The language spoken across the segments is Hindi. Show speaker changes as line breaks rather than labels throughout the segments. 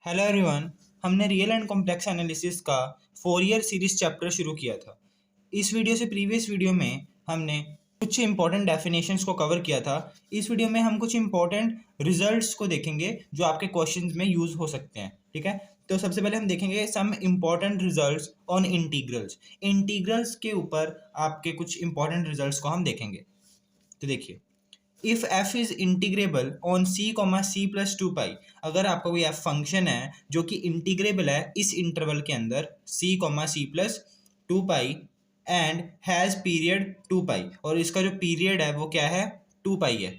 Hello everyone. हमने रियल एंड कॉम्प्लेक्स एनालिसिस का 4 ईयर सीरीज चैप्टर शुरू किया था। इस वीडियो से प्रीवियस वीडियो में हमने कुछ इंपॉर्टेंट डेफिनेशंस को कवर किया था। इस वीडियो में हम कुछ इंपॉर्टेंट रिजल्ट्स को देखेंगे जो आपके क्वेश्चंस में यूज हो सकते हैं। ठीक है, तो सबसे पहले हम देखेंगे some important results on integrals. Integrals के ऊपर आपके कुछ इंपॉर्टेंट रिजल्ट्स को हम देखेंगे। तो देखिए, if F is integrable on C comma C plus two pi, अगर आपका कोई एफ फंक्शन है जो कि इंटीग्रेबल है इस इंटरवल के अंदर C comma C plus two pi and has period two pi, और इसका जो पीरियड है वो क्या है, टू पाई है।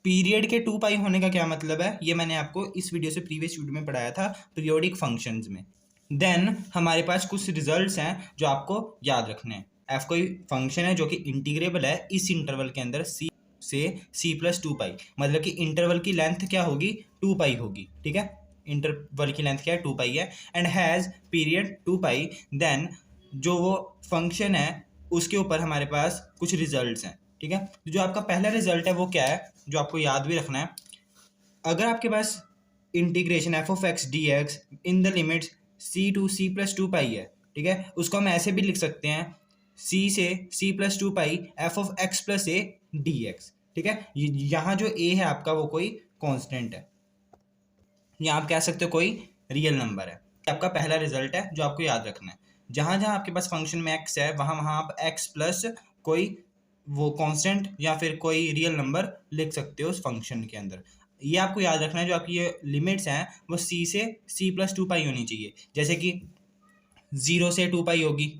पीरियड के टू पाई होने का क्या मतलब है, ये मैंने आपको इस वीडियो से प्रीवियस वीडियो में पढ़ाया था पीरियोडिक फंक्शंस में। देन हमारे पास कुछ रिजल्ट्स हैं जो आपको याद रखने हैं। एफ कोई फंक्शन है जो कि इंटीग्रेबल है इस इंटरवल के अंदर सी से सी प्लस टू पाई, मतलब कि इंटरवल की लेंथ क्या होगी, टू पाई होगी। ठीक है, इंटरवल की लेंथ क्या है, टू पाई है। And has period two pi. Then जो वो फंक्शन है उसके ऊपर हमारे पास कुछ रिजल्ट्स हैं। ठीक है, जो आपका पहला रिजल्ट है वो क्या है, जो आपको याद भी रखना है। अगर आपके पास integration F of x D X in the limits C to C plus two pi है, ठीक है, उसको हम ऐसे भी लिख सकते हैं सी से C plus two pi f of x plus a d x. ठीक है, यहाँ जो ए है आपका वो कोई कांस्टेंट है, या आप कह सकते हो कोई रियल नंबर है। आपका पहला रिजल्ट है जो आपको याद रखना है। जहाँ जहाँ आपके पास फंक्शन में एक्स है वहाँ वहाँ आप एक्स प्लस कोई वो कांस्टेंट या फिर कोई रियल नंबर लिख सकते हो उस फंक्शन के अंदर। ये आपको याद रखना है, जो आपकी ये लिमिट्स हैं वो सी से सी प्लस टू पाई होनी चाहिए। जैसे कि 0 से 2 पाई होगी,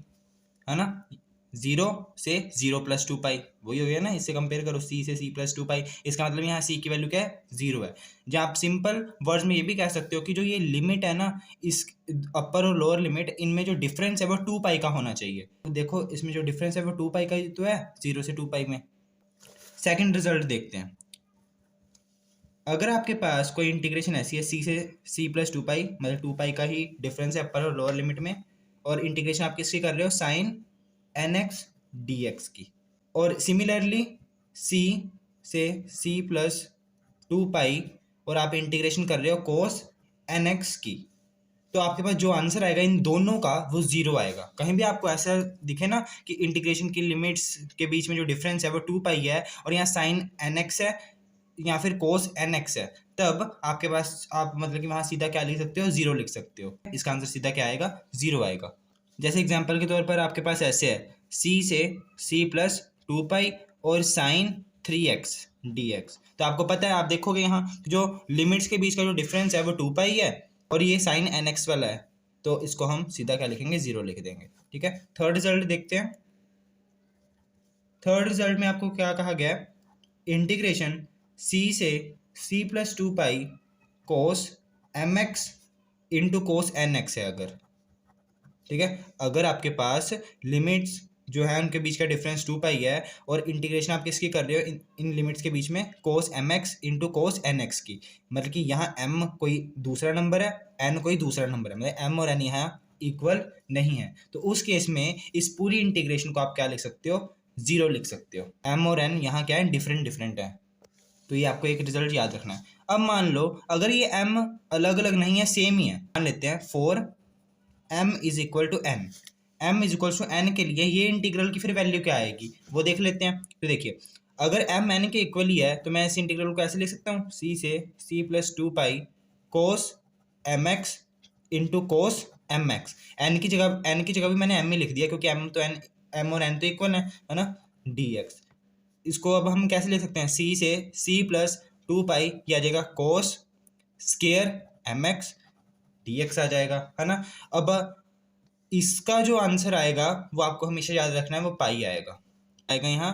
है ना, 0 से 0 प्लस टू पाई वही हो गया ना। इससे कंपेयर करो सी से सी प्लस टू पाई, इसका मतलब यहाँ सी की वैल्यू क्या है, 0 है। जहाँ आप सिंपल वर्ड्स में ये भी कह सकते हो कि जो ये लिमिट है ना, इस अपर और लोअर लिमिट, इनमें जो डिफरेंस है वो 2 पाई का होना चाहिए। तो देखो इसमें जो डिफरेंस है वो 2 पाई का ही तो है, 0 से 2 पाई में। सेकेंड रिजल्ट देखते हैं। अगर आपके पास कोई इंटीग्रेशन ऐसी है सी से सी प्लस टू पाई, मतलब 2 पाई का ही डिफरेंस है अपर और लोअर लिमिट में, और इंटीग्रेशन आप किसकी कर रहे हो, sine n x D x की। और सिमिलरली सी से सी प्लस टू पाई और आप इंटीग्रेशन कर रहे हो कोस एन एक्स की, तो आपके पास जो आंसर आएगा इन दोनों का वो 0 आएगा। कहीं भी आपको ऐसा दिखे ना कि इंटीग्रेशन की लिमिट्स के बीच में जो डिफरेंस है वो 2 पाई है और यहाँ साइन एन एक्स है या फिर कोस एन एक्स है, तब आपके पास आप मतलब कि वहाँ सीधा क्या लिख सकते हो, 0 लिख सकते हो। इसका आंसर सीधा क्या आएगा, 0 आएगा। जैसे एग्जाम्पल के तौर पर आपके पास ऐसे है सी से सी प्लस टू पाई और साइन 3x डी एक्स। तो आपको पता है, आप देखोगे यहाँ जो लिमिट्स के बीच का जो डिफरेंस है वो 2 पाई है और ये साइन एन एक्स वाला है, तो इसको हम सीधा क्या लिखेंगे, 0 लिख देंगे। ठीक है, थर्ड रिजल्ट देखते हैं। थर्ड रिजल्ट में आपको क्या कहा गया है, इंटीग्रेशन सी से C plus two pi cos M x into cos N X है अगर। ठीक है, अगर आपके पास लिमिट्स जो है उनके बीच का डिफरेंस 2 पाई है और इंटीग्रेशन आप किसकी कर रहे हो, इन लिमिट्स के बीच में cos M x into cos N X की, मतलब कि यहाँ m कोई दूसरा नंबर है, n कोई दूसरा नंबर है, मतलब m और n यहाँ इक्वल नहीं है, तो उस केस में इस पूरी इंटीग्रेशन को आप क्या लिख सकते हो, 0 लिख सकते हो। m और n यहाँ क्या है, डिफरेंट डिफरेंट है, तो ये आपको एक रिजल्ट याद रखना है। अब मान लो अगर ये m अलग अलग नहीं है, सेम ही है, मान लेते हैं for m is equal to n, m is equal to n के लिए ये इंटीग्रल की फिर वैल्यू क्या आएगी वो देख लेते हैं। तो देखिए, अगर m n के इक्वल ही है तो मैं इस इंटीग्रल को ऐसे लिख सकता हूँ, c से c plus two pi cos M x into cos M X. n की जगह भी मैंने m ही लिख दिया क्योंकि m और n तो इक्वल है ना, डी एक्स। इसको अब हम कैसे लिख सकते हैं, c से c प्लस टू पाई ये आ जाएगा cos square M X D X आ जाएगा, है ना। अब इसका जो आंसर आएगा वो आपको हमेशा याद रखना है, वो पाई आएगा यहाँ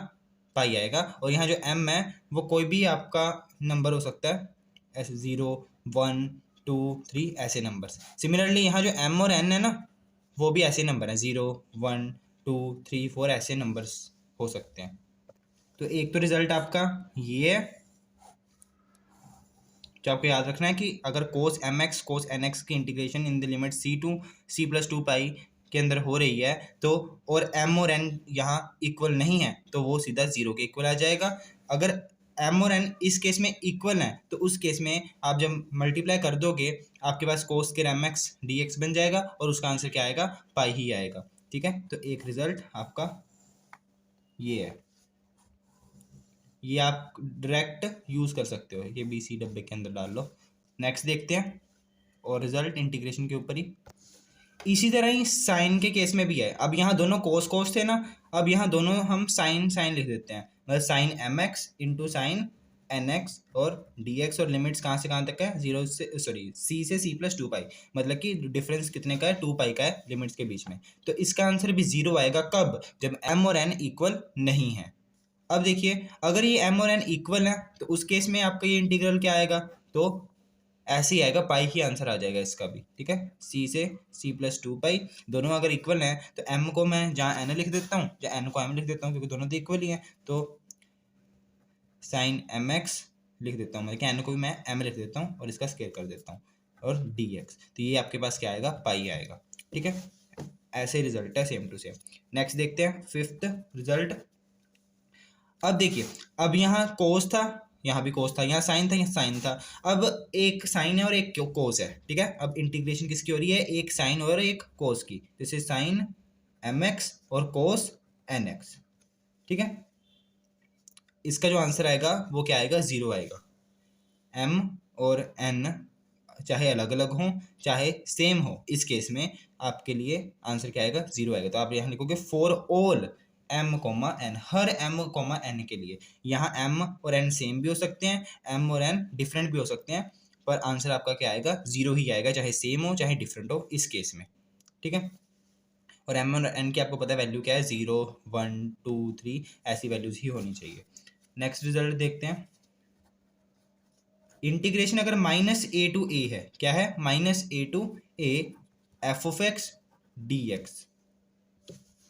पाई आएगा, और यहाँ जो m है वो कोई भी आपका नंबर हो सकता है, ऐसे 0 1 2 3 ऐसे नंबर। सिमिलरली यहाँ जो m और n है ना वो भी ऐसे नंबर हैं, 0 1 2 3 4 ऐसे नंबर्स हो सकते हैं। तो एक तो रिजल्ट आपका ये है जो आपको याद रखना है कि अगर cos M X cos N X की integration in the limit C to C plus two pi के अंदर हो रही है तो, और m और n यहाँ इक्वल नहीं है तो वो सीधा 0 के इक्वल आ जाएगा। अगर एम और एन इस केस में इक्वल हैं तो उस केस में आप जब मल्टीप्लाई कर दोगे आपके पास cos square M X D X बन जाएगा और उसका आंसर क्या आएगा, पाई ही आएगा। ठीक है, तो एक रिजल्ट आपका ये है, ये आप डायरेक्ट यूज़ कर सकते हो, ये बी सी डब्बे के अंदर डाल लो। नेक्स्ट देखते हैं, और रिजल्ट इंटीग्रेशन के ऊपर ही। इसी तरह ही साइन के केस में भी है। अब यहाँ दोनों कोस कोस थे ना, अब यहाँ दोनों हम साइन साइन लिख देते हैं, मतलब sine m x into sine n x और डी एक्स, और लिमिट्स कहाँ से कहाँ तक है, जीरो से सॉरी सी से सी प्लस टू पाई, मतलब कि डिफरेंस कितने का है, टू पाई का है लिमिट्स के बीच में। तो इसका आंसर भी जीरो आएगा, कब, जब एम और एन इक्वल नहीं है। अब देखिए अगर ये एम और एन इक्वल है तो उस केस में आपका ये इंटीग्रल क्या आएगा, तो ऐसे ही आएगा, पाई ही आंसर आ जाएगा इसका भी। ठीक है, सी से सी प्लस टू पाई, दोनों अगर इक्वल हैं तो एम को मैं जहाँ एन लिख देता हूँ, जहाँ एन को एम लिख देता हूँ, क्योंकि दोनों तो इक्वल ही हैं, तो साइन एम एक्स लिख देता हूँ, मतलब कि एन को भी मैं एम लिख देता हूँ और इसका स्क्वायर कर देता हूँ, और डी एक्स, तो ये आपके पास क्या आएगा, पाई आएगा। ठीक है, ऐसे रिजल्ट है सेम टू सेम। नेक्स्ट देखते हैं फिफ्थ रिजल्ट। अब देखिए, अब यहाँ कोस था, यहाँ भी कोस था, यहाँ साइन था, यहाँ साइन था, अब एक साइन है और एक कोस है। ठीक है, अब इंटीग्रेशन किसकी हो रही है, एक साइन और एक कोस की, जैसे साइन एम एक्स और कोस एन एक्स। ठीक है, इसका जो आंसर आएगा वो क्या आएगा, जीरो आएगा। एम और एन चाहे अलग अलग हो चाहे सेम हो, इस केस में आपके लिए आंसर क्या आएगा, जीरो आएगा। तो आप यहाँ लिखोगे for all m comma n, हर एम कोमा एन के लिए। यहाँ एम और एन सेम भी हो सकते हैं, एम और एन डिफरेंट भी हो सकते हैं, पर आंसर आपका क्या आएगा, जीरो ही आएगा, चाहे सेम हो चाहे डिफरेंट हो इस केस में। ठीक है, और एम और एन की आपको पता है वैल्यू क्या है, 0 1 2 3 ऐसी वैल्यूज ही होनी चाहिए। नेक्स्ट रिजल्ट देखते हैं। इंटीग्रेशन अगर माइनस ए टू ए है, क्या है, minus a to a f of x D x,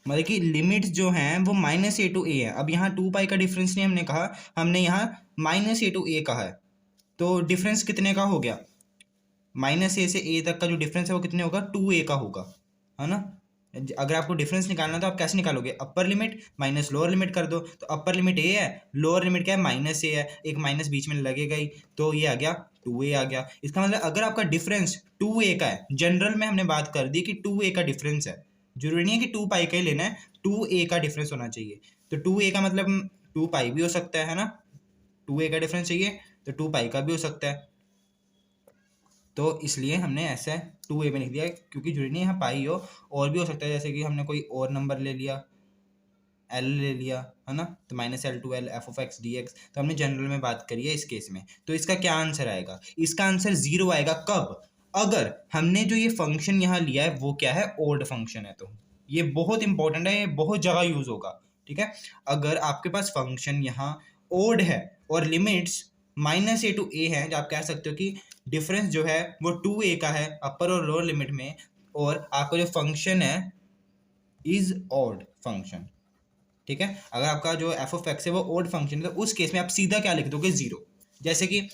मतलब कि लिमिट जो हैं वो माइनस ए टू ए है। अब यहाँ टू पाई का डिफरेंस नहीं हमने कहा, हमने यहाँ माइनस ए टू ए कहा है, तो डिफरेंस कितने का हो गया, माइनस ए से ए तक का जो डिफरेंस है वो कितने होगा, टू ए का होगा, है ना। अगर आपको डिफरेंस निकालना तो आप कैसे निकालोगे, upper limit minus lower limit कर दो, तो अपर लिमिट ए है, लोअर लिमिट क्या है, माइनस ए है, एक माइनस बीच में लगेगा ही, तो ये आ गया टू ए आ गया। इसका मतलब अगर आपका डिफरेंस टू ए का है, जनरल में हमने बात कर दी कि टू ए का डिफरेंस है, जरूरी नहीं है कि टू पाई का ही लेना है, टू ए का डिफरेंस होना चाहिए। तो टू ए का मतलब टू पाई भी हो सकता है ना, टू ए का डिफरेंस चाहिए तो टू पाई का भी हो सकता है, तो इसलिए हमने ऐसा टू ए में लिख दिया, क्योंकि जरूरी नहीं यहाँ पाई हो, और भी हो सकता है, जैसे कि हमने कोई और नंबर ले लिया, एल ले लिया, है ना, तो minus L two L F of x D x, तो हमने जनरल में बात करी है इस केस में। तो इसका क्या आंसर आएगा, इसका आंसर जीरो आएगा, कब, अगर हमने जो ये फंक्शन यहाँ लिया है वो क्या है, ओड फंक्शन है। तो ये बहुत इंपॉर्टेंट है, ये बहुत जगह यूज होगा। ठीक है, अगर आपके पास फंक्शन यहाँ ओड है और लिमिट्स माइनस ए टू ए है, जो आप कह सकते हो कि डिफरेंस जो है वो टू ए का है अपर और लोअर लिमिट में, और आपका जो फंक्शन है इज ऑड फंक्शन। ठीक है, अगर आपका जो एफ ऑफ एक्स है वो ओड फंक्शन है, तो उस केस में आप सीधा क्या लिख दोगे, जीरो। जैसे कि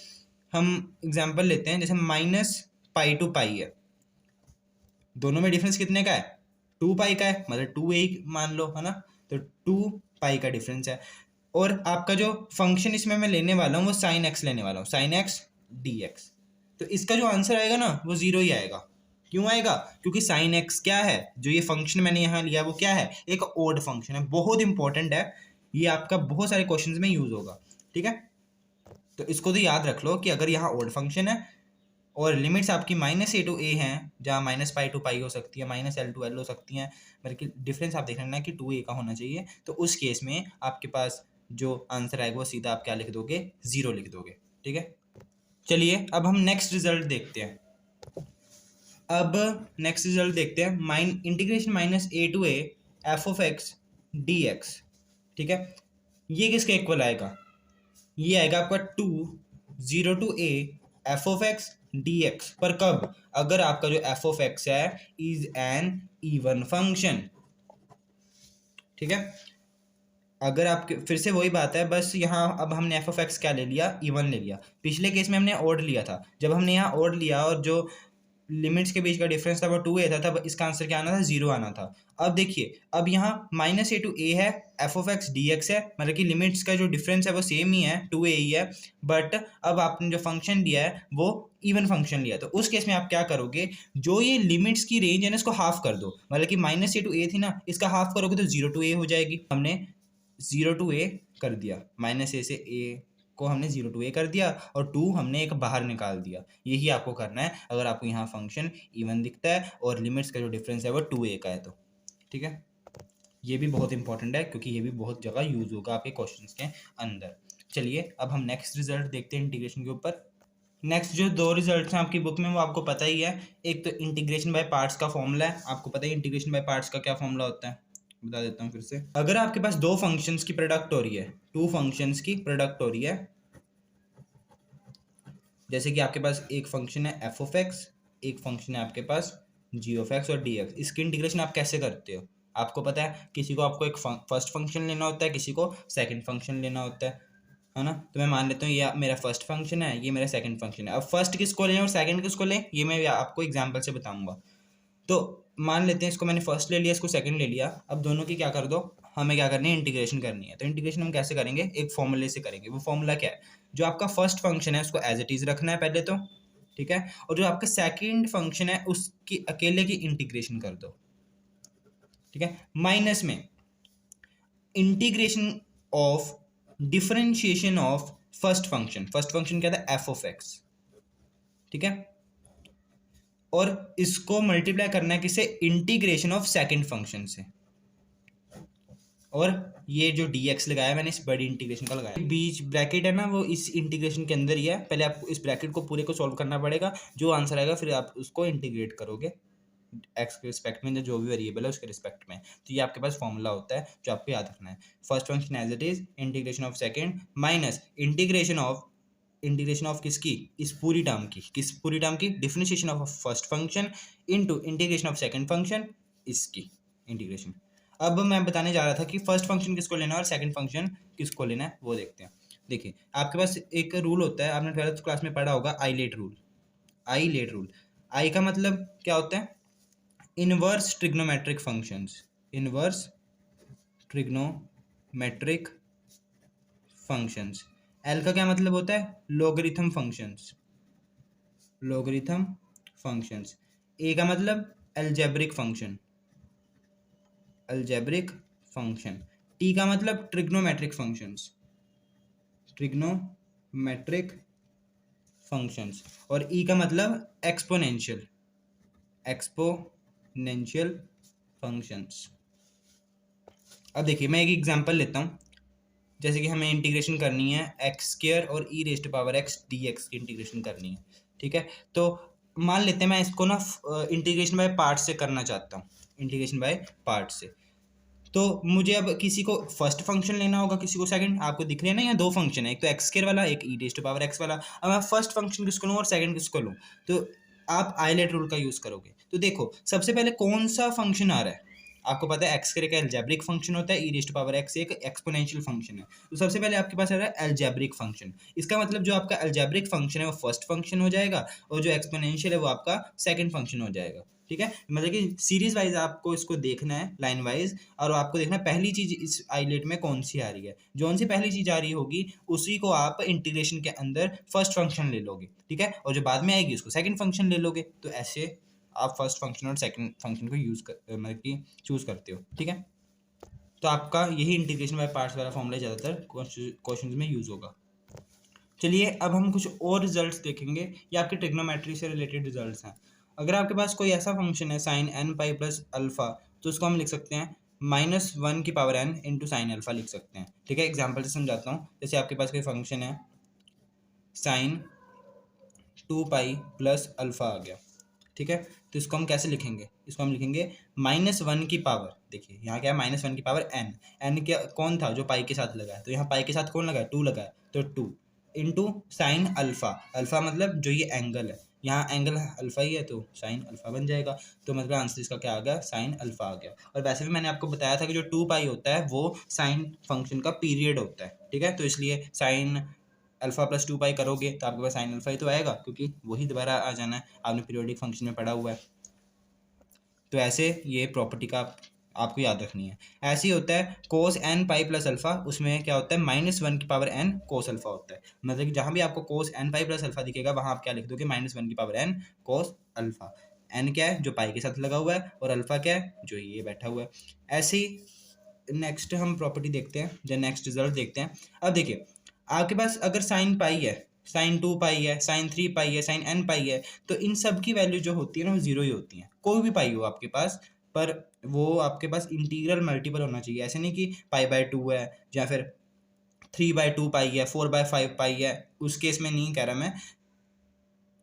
हम एग्जांपल लेते हैं, जैसे माइनस पाई टू पाई है, दोनों में डिफरेंस कितने का है, टू पाई का है, मतलब टू ए मान लो, है ना, तो टू पाई का डिफरेंस है। और आपका जो फंक्शन इसमें मैं लेने वाला हूँ वो साइन एक्स लेने वाला हूँ, साइन एक्स डी एक्स, तो इसका जो आंसर आएगा ना वो जीरो ही आएगा। क्यों आएगा, क्योंकि साइन एक्स क्या है, जो ये फंक्शन मैंने यहाँ लिया वो क्या है, एक ओड फंक्शन है, बहुत इंपॉर्टेंट है, ये आपका बहुत सारे क्वेश्चंस में यूज होगा। ठीक है, तो इसको तो याद रख लो कि अगर यहाँ ओड फंक्शन है और लिमिट्स आपकी माइनस ए टू ए हैं, जहाँ माइनस पाई टू पाई हो सकती है, माइनस एल टू एल हो सकती हैं, बल्कि डिफरेंस आप देख लेना कि टू ए का होना चाहिए, तो उस केस में आपके पास जो आंसर आएगा वो सीधा आप क्या लिख दोगे, जीरो लिख दोगे। ठीक है, चलिए अब हम नेक्स्ट रिजल्ट देखते हैं। अब नेक्स्ट रिजल्ट देखते हैं, integration minus a to a f of x D x. ठीक है, ये किसके इक्वल आएगा, ये आएगा आपका two zero to a f of x D x, पर कब, अगर आपका जो एफ ऑफ एक्स है इज एन इवन फंक्शन। ठीक है, अगर आपके फिर से वही बात है, बस यहाँ अब हमने एफ ऑफ एक्स क्या ले लिया, इवन ले लिया, पिछले केस में हमने ऑड लिया था, जब हमने यहाँ ऑड लिया और जो लिमिट्स के बीच का डिफरेंस था वो 2a था, तब इसका आंसर क्या आना था, 0 आना था। अब देखिए, अब यहाँ -a to a है, f of x dx है, मतलब कि लिमिट्स का जो डिफरेंस है वो सेम ही है, 2a ही है, बट अब आपने जो फंक्शन दिया है वो इवन फंक्शन लिया, तो उस केस में आप क्या करोगे, जो ये लिमिट्स की रेंज है ना इसको हाफ कर दो, मतलब कि -a to a थी ना, इसका हाफ करोगे तो 0 to a हो जाएगी। हमने 0 to a कर दिया, -a से a को हमने 0 to a कर दिया और 2 हमने एक बाहर निकाल दिया। यही आपको करना है अगर आपको यहाँ फंक्शन इवन दिखता है और लिमिट्स का जो डिफरेंस है वो 2a का है तो, ठीक है। ये भी बहुत इंपॉर्टेंट है क्योंकि ये भी बहुत जगह यूज होगा आपके क्वेश्चंस के अंदर। चलिए अब हम नेक्स्ट रिजल्ट देखते हैं इंटीग्रेशन के ऊपर। नेक्स्ट जो 2 रिजल्ट्स हैं आपकी बुक में वो आपको पता ही है। एक तो इंटीग्रेशन बाय पार्ट्स का फॉर्मूला है, आपको पता है इंटीग्रेशन बाय पार्ट्स का क्या फॉर्मूला होता है, बता देता हूँ फिर से। अगर आपके पास दो फंक्शंस की प्रोडक्ट हो रही है, 2 फंक्शंस की प्रोडक्ट हो रही है, जैसे कि आपके पास एक फंक्शन है f ऑफ x, एक फंक्शन है आपके पास g ऑफ x और dx, इसकी इंटीग्रेशन आप कैसे करते हो, आपको पता है, किसी को आपको एक फर्स्ट फंक्शन लेना होता है, किसी को सेकंड फंक्शन लेना होता है ना। तो मैं मान लेता हूँ ये मेरा फर्स्ट फंक्शन है, ये मेरा सेकंड फंक्शन है। अब फर्स्ट किसको लें और सेकंड किसको लें ये मैं आपको एग्जांपल से बताऊंगा। तो मान लेते हैं इसको मैंने फर्स्ट ले लिया, इसको सेकंड ले लिया, अब दोनों की क्या कर दो, हमें क्या करनी है, इंटीग्रेशन करनी है। तो इंटीग्रेशन हम कैसे करेंगे, एक फॉर्मूले से करेंगे। वो फॉर्मूला क्या है, जो आपका फर्स्ट फंक्शन है उसको एज इट इज रखना है पहले तो, ठीक है, और जो आपका सेकंड फंक्शन है उसकी अकेले की इंटीग्रेशन कर दो, ठीक है, माइनस में integration of differentiation of first function क्या था, एफ ऑफ एक्स, ठीक है, और इसको मल्टीप्लाई करना है किसे, इंटीग्रेशन ऑफ सेकंड फंक्शन से, और ये जो dx लगाया मैंने इस बड़ी इंटीग्रेशन का लगाया, बीच ब्रैकेट है ना वो इस इंटीग्रेशन के अंदर ही है। पहले आपको इस ब्रैकेट को पूरे को सॉल्व करना पड़ेगा, जो आंसर आएगा फिर आप उसको इंटीग्रेट करोगे x के रिस्पेक्ट में, जो भी वेरिएबल है उसके रिस्पेक्ट में। तो ये आपके पास फॉर्मूला होता है जो आपको याद रखना है, first function as it is, integration of second minus integration of किसकी, इस पूरी टर्म की, किस पूरी टर्म की, differentiation of first function into integration of second function, इसकी इंटीग्रेशन। अब मैं बताने जा रहा था कि फर्स्ट फंक्शन किसको लेना है और सेकंड फंक्शन किसको लेना है, वो देखते हैं। देखिए आपके पास एक रूल होता है, आपने 12th क्लास में पढ़ा होगा, आइलेट रूल। आई का मतलब क्या होता है, inverse trigonometric functions, inverse trigonometric functions. L का क्या मतलब होता है, लॉगरिथम फंक्शंस, लॉगरिथम फंक्शंस। ए का मतलब algebraic function, algebraic function. T का मतलब ट्रिग्नोमेट्रिक फंक्शंस, ट्रिग्नोमेट्रिक फंक्शंस। और ई का मतलब एक्सपोनेंशियल, एक्सपोनेंशियल फंक्शंस। अब देखिए मैं एक एग्जांपल लेता हूँ, जैसे कि हमें इंटीग्रेशन करनी है एक्स स्क्वायर और e raise to power x D x की इंटीग्रेशन करनी है, ठीक है। तो मान लेते हैं मैं इसको ना इंटीग्रेशन बाय पार्ट से करना चाहता हूँ, इंटीग्रेशन बाय पार्ट से। तो मुझे अब किसी को फर्स्ट फंक्शन लेना होगा, किसी को सेकंड, आपको दिख रहे हैं ना यहाँ दो फंक्शन है, एक तो एक्स स्क्वायर वाला, एक e raise to power x वाला। अब मैं फर्स्ट फंक्शन किसको लूँ और सेकंड किसको लूँ, तो आप आइलेट रूल का यूज़ करोगे। तो देखो सबसे पहले कौन सा फंक्शन आ रहा है, आपको पता है एक्स स्क्वायर का अलजेब्रिक फंक्शन होता है, e raise to power x एक एक्सपोनेंशियल फंक्शन है। तो सबसे पहले आपके पास आ रहा है अलजेब्रिक फंक्शन, इसका मतलब जो आपका अलजेब्रिक फंक्शन है वो फर्स्ट फंक्शन हो जाएगा और जो एक्सपोनेंशियल है वो आपका सेकंड फंक्शन हो जाएगा, ठीक है। मतलब कि सीरीज वाइज आपको इसको देखना है, लाइन वाइज, और आपको देखना है पहली चीज इस आइलेट में कौन सी आ रही है, जो सी पहली चीज आ रही होगी उसी को आप इंटीग्रेशन के अंदर फर्स्ट फंक्शन ले लोगे, ठीक है, और जो बाद में आएगी उसको सेकंड फंक्शन ले लोगे। तो ऐसे आप फर्स्ट फंक्शन और सेकंड फंक्शन को यूज कर मतलब कि चूज करते हो, ठीक है। तो आपका यही इंटीग्रेशन बाय पार्ट्स वाला फॉर्मूला ज़्यादातर क्वेश्चंस में यूज होगा। चलिए अब हम कुछ और रिजल्ट्स देखेंगे, ये आपके ट्रिग्नोमेट्री से रिलेटेड रिजल्ट्स हैं। अगर आपके पास कोई ऐसा फंक्शन है sine n pi plus alpha, तो उसको हम लिख सकते हैं -1 की power n into sine alpha लिख सकते हैं, ठीक है। एग्जाम्पल से समझाता हूँ, जैसे आपके पास कोई फंक्शन है साइन 2 पाई प्लस अल्फा आ गया, ठीक है। तो इसको हम कैसे लिखेंगे, इसको हम लिखेंगे -1 की पावर, देखिए यहाँ क्या है -1 की पावर n क्या कौन था जो पाई के साथ लगा है, तो यहाँ पाई के साथ कौन लगा है, 2 लगा है, तो 2 इंटू साइन अल्फा, अल्फा मतलब जो ये एंगल है, यहाँ एंगल अल्फा ही है तो साइन अल्फा बन जाएगा। तो मतलब आंसर इसका क्या आ गया, साइन अल्फा आ गया। और वैसे भी मैंने आपको बताया था कि जो 2 पाई होता है वो साइन फंक्शन का पीरियड होता है, ठीक है, तो इसलिए साइन अल्फ़ा प्लस 2 पाई करोगे तो आपके पास साइन अल्फ़ा ही तो आएगा, क्योंकि वही दोबारा आ जाना है, आपने पीरियोडिक फंक्शन में पढ़ा हुआ है। तो ऐसे ये प्रॉपर्टी का आपको याद रखनी है। ऐसे ही होता है कोस एन पाई प्लस अल्फ़ा, उसमें क्या होता है -1 की पावर एन कोस अल्फ़ा होता है। मतलब कि जहाँ भी आपको cos n pi plus alpha दिखेगा वहाँ आप क्या लिख दोगे, -1 की power n cos alpha. N क्या है, जो पाई के साथ लगा हुआ है, और अल्फ़ा क्या है, जो ये बैठा हुआ है। ऐसे ही नेक्स्ट हम प्रॉपर्टी देखते हैं, जो नेक्स्ट रिजल्ट देखते हैं। अब देखिए आपके पास अगर साइन पाई है, साइन 2 पाई है, साइन 3 पाई है, साइन एन पाई है, तो इन सब की वैल्यू जो होती है ना वो जीरो ही होती है। कोई भी पाई हो आपके पास, पर वो आपके पास इंटीग्रल मल्टीपल होना चाहिए। ऐसे नहीं कि पाई बाय 2 है या फिर 3/2 पाई है, 4/5 पाई है, उस केस में नहीं कह रहा मैं।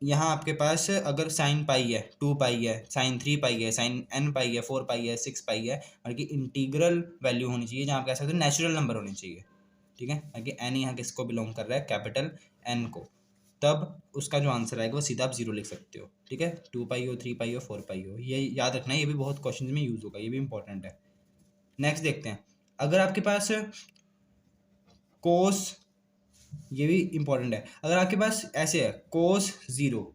यहाँ आपके पास अगर साइन पाई है, 2 पाई है, साइन 3 पाई है, साइन एन पाई है, 4 पाई है, 6 पाई है, और कि इंटीग्रल वैल्यू होनी चाहिए, जहाँ आप कह सकते हो नेचुरल नंबर होने चाहिए। ठीक है, ताकि एन यहाँ किसको बिलोंग कर रहा है, कैपिटल एन को, तब उसका जो आंसर आएगा वो सीधा आप जीरो लिख सकते हो। ठीक है, 2 पाई हो, 3 पाई हो, 4 पाई हो, ये याद रखना है, ये भी बहुत क्वेश्चन में यूज होगा, ये भी इंपॉर्टेंट है। नेक्स्ट देखते हैं, अगर आपके पास कोस, ये भी इंपॉर्टेंट है, अगर आपके पास ऐसे है कोस 0,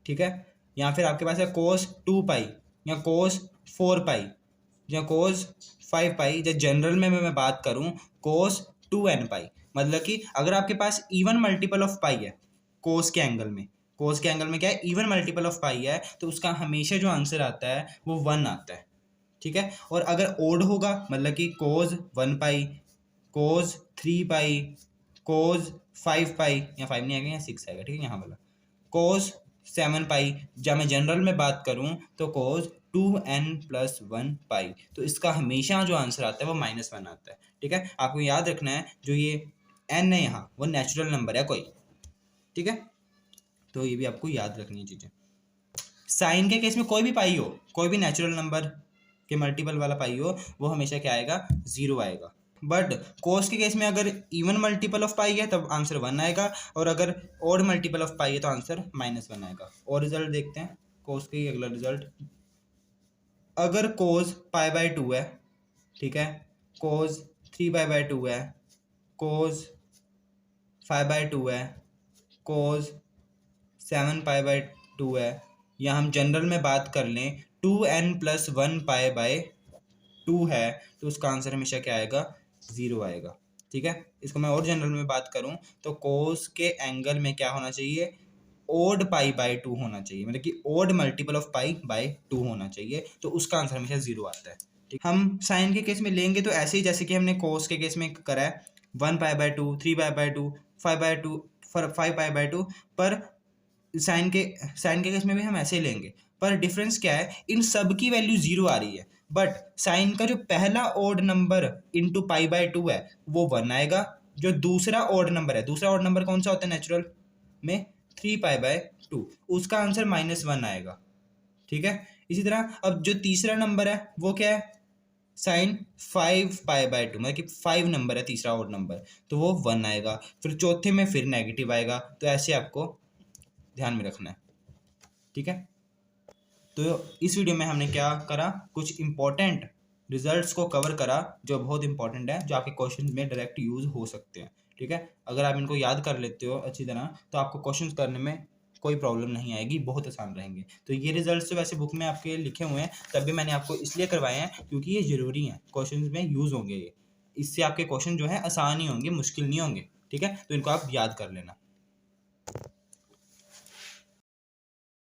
ठीक है, या फिर आपके पास है कोस 2 पाई या कोस 4 पाई या कोस 5 पाई, या जनरल में मैं बात करूं कोस 2n पाई, मतलब कि अगर आपके पास इवन मल्टीपल ऑफ पाई है कोस के एंगल में, कोस के एंगल में क्या है, इवन मल्टीपल ऑफ पाई है, तो उसका हमेशा जो आंसर आता है वो 1 आता है। ठीक है, और अगर ओड होगा, मतलब कि कोस 1 पाई, कोस 3 पाई, कोस 5 पाई, या 5 नहीं आएगा, या 6 आएगा। ठीक है, यहाँ वाला कोस 7 पाई, जब मैं जनरल में बात करूं तो कोस 2n+1 पाई, तो इसका हमेशा जो आंसर आता है वो -1 आता है। ठीक है, आपको याद रखना है जो ये n है यहाँ वो नेचुरल नंबर है कोई। ठीक है, तो ये भी आपको याद रखनी है चीज़ें। साइन के केस में कोई भी पाई हो, कोई भी नेचुरल नंबर के मल्टीपल वाला पाई हो, वो हमेशा क्या आएगा, 0 आएगा। बट कोस के केस में अगर इवन मल्टीपल ऑफ पाई है तब आंसर 1 आएगा, और अगर ऑड मल्टीपल ऑफ पाई है तो आंसर -1 आएगा। और रिजल्ट देखते हैं कोस के, अगला रिजल्ट, अगर कोस π/2 है, ठीक है, कोस 3π/2 है, कोस 5/2 है, कोस 7π/2 है, या हम जनरल में बात कर लें 2n+1 π/2 है, तो उसका आंसर हमेशा क्या आएगा, 0 आएगा। ठीक है, इसको मैं और जनरल में बात करूं तो कोस के एंगल में क्या होना चाहिए, ओड π/2 होना चाहिए, मतलब कि ओड मल्टीपल ऑफ π/2 होना चाहिए, तो उसका आंसर हमेशा 0 आता है। ठीक, हम साइन के केस में लेंगे तो ऐसे ही जैसे कि हमने कोस के केस में करा है, 1π/2, 3π/2, 5/2, 5π/2, पर साइन के केस में भी हम ऐसे ही लेंगे, पर डिफरेंस क्या है, इन सब की वैल्यू 0 आ रही है, बट साइन का जो पहला ओड नंबर इंटू π/2 है वो 1 आएगा, जो दूसरा ओड नंबर है, दूसरा ओड नंबर कौन सा होता है नेचुरल में, 3π/2, उसका आंसर -1 आएगा। ठीक है, इसी तरह अब जो तीसरा नंबर है वो क्या है, साइन 5π/2, मतलब कि 5 नंबर है तीसरा ओड नंबर, तो वो 1 आएगा, फिर चौथे में फिर नेगेटिव आएगा, तो ऐसे आपको ध्यान में रखना है। ठीक है, तो इस वीडियो में हमने क्या करा, कुछ इंपॉर्टेंट रिजल्ट्स को कवर करा जो बहुत इंपॉर्टेंट है, जो आपके क्वेश्चन में डायरेक्ट यूज हो सकते हैं। ठीक है, अगर आप इनको याद कर लेते हो अच्छी तरह तो आपको क्वेश्चन करने में कोई प्रॉब्लम नहीं आएगी, बहुत आसान रहेंगे। तो ये रिजल्ट्स तो वैसे बुक में आपके लिखे हुए हैं, तब भी मैंने आपको इसलिए करवाए हैं क्योंकि ये ज़रूरी हैं, क्वेश्चन में यूज़ होंगे ये, इससे आपके क्वेश्चन जो है आसान ही होंगे, मुश्किल नहीं होंगे। ठीक है, तो इनको आप याद कर लेना।